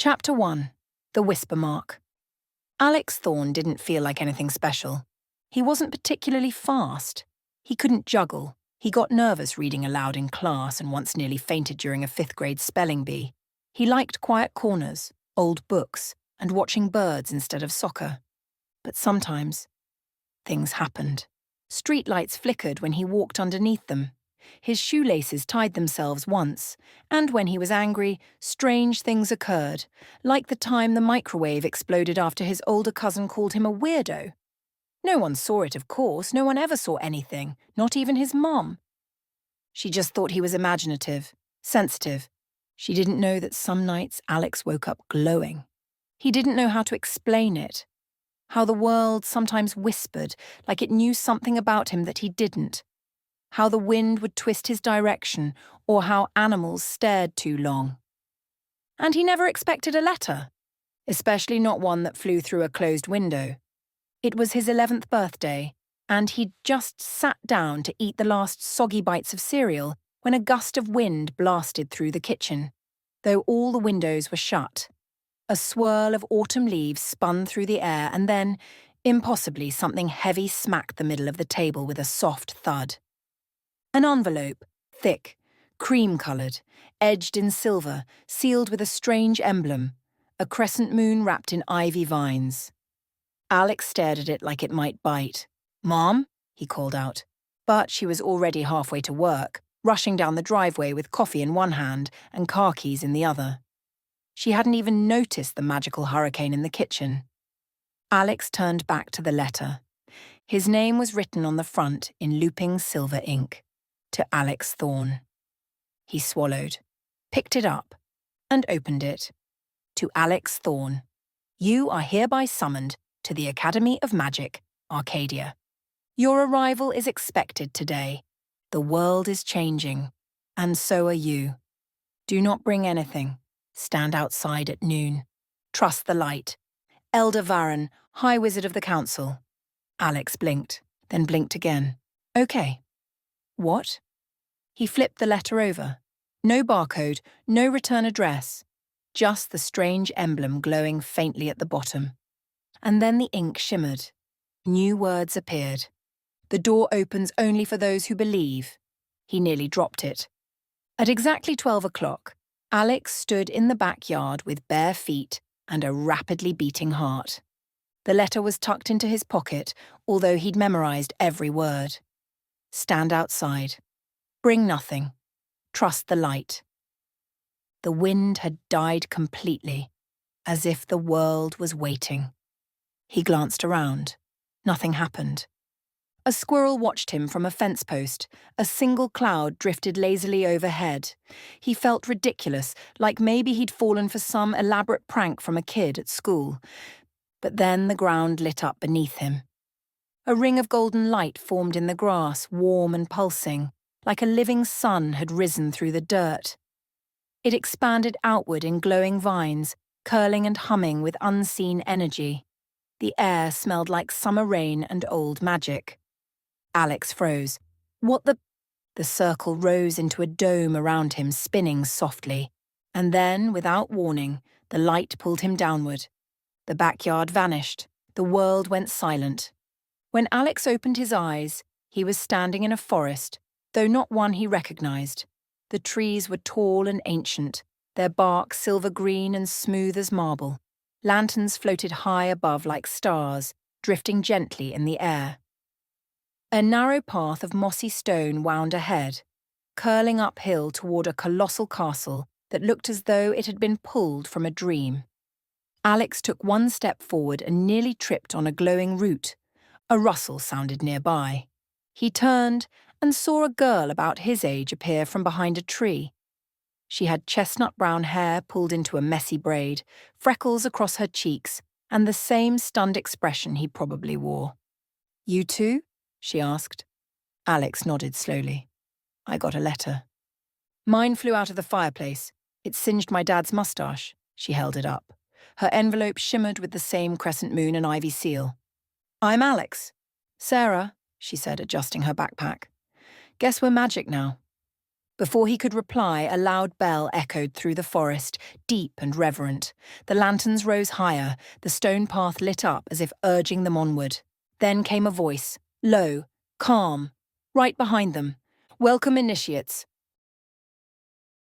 Chapter 1. The Whisper Mark. Alex Thorn didn't feel like anything special. He wasn't particularly fast. He couldn't juggle. He got nervous reading aloud in class and once nearly fainted during a 5th grade spelling bee. He liked quiet corners, old books, and watching birds instead of soccer. But sometimes, things happened. Streetlights flickered when he walked underneath them. His shoelaces tied themselves once, and when he was angry, strange things occurred, like the time the microwave exploded after his older cousin called him a weirdo. No one saw it, of course. No one ever saw anything, not even his mom. She just thought he was imaginative, sensitive. She didn't know that some nights Alex woke up glowing. He didn't know how to explain it, how the world sometimes whispered like it knew something about him that he didn't. How the wind would twist his direction, or how animals stared too long. And he never expected a letter, especially not one that flew through a closed window. It was his 11th birthday, and he'd just sat down to eat the last soggy bites of cereal when a gust of wind blasted through the kitchen, though all the windows were shut. A swirl of autumn leaves spun through the air, and then, impossibly, something heavy smacked the middle of the table with a soft thud. An envelope, thick, cream-coloured, edged in silver, sealed with a strange emblem, a crescent moon wrapped in ivy vines. Alex stared at it like it might bite. "Mom?" he called out. But she was already halfway to work, rushing down the driveway with coffee in one hand and car keys in the other. She hadn't even noticed the magical hurricane in the kitchen. Alex turned back to the letter. His name was written on the front in looping silver ink. To Alex Thorn. He swallowed, picked it up, and opened it. To Alex Thorn. You are hereby summoned to the Academy of Magic, Arcadia. Your arrival is expected today. The world is changing, and so are you. Do not bring anything. Stand outside at noon. Trust the light. Elder Varan, High Wizard of the Council. Alex blinked, then blinked again. Okay. What? He flipped the letter over. No barcode, no return address. Just the strange emblem glowing faintly at the bottom. And then the ink shimmered. New words appeared. The door opens only for those who believe. He nearly dropped it. At exactly 12 o'clock, Alex stood in the backyard with bare feet and a rapidly beating heart. The letter was tucked into his pocket, although he'd memorized every word. Stand outside. Bring nothing. Trust the light. The wind had died completely, as if the world was waiting. He glanced around. Nothing happened. A squirrel watched him from a fence post. A single cloud drifted lazily overhead. He felt ridiculous, like maybe he'd fallen for some elaborate prank from a kid at school. But then the ground lit up beneath him. A ring of golden light formed in the grass, warm and pulsing, like a living sun had risen through the dirt. It expanded outward in glowing vines, curling and humming with unseen energy. The air smelled like summer rain and old magic. Alex froze. What the... The circle rose into a dome around him, spinning softly. And then, without warning, the light pulled him downward. The backyard vanished. The world went silent. When Alex opened his eyes, he was standing in a forest, though not one he recognized. The trees were tall and ancient, their bark silver-green and smooth as marble. Lanterns floated high above like stars, drifting gently in the air. A narrow path of mossy stone wound ahead, curling uphill toward a colossal castle that looked as though it had been pulled from a dream. Alex took one step forward and nearly tripped on a glowing root. A rustle sounded nearby. He turned and saw a girl about his age appear from behind a tree. She had chestnut-brown hair pulled into a messy braid, freckles across her cheeks, and the same stunned expression he probably wore. "You too?" she asked. Alex nodded slowly. "I got a letter." "Mine flew out of the fireplace. It singed my dad's mustache." She held it up. Her envelope shimmered with the same crescent moon and ivy seal. "I'm Alex." "Sarah," she said, adjusting her backpack. "Guess we're magic now." Before he could reply, a loud bell echoed through the forest, deep and reverent. The lanterns rose higher, the stone path lit up as if urging them onward. Then came a voice, low, calm, right behind them. "Welcome, initiates.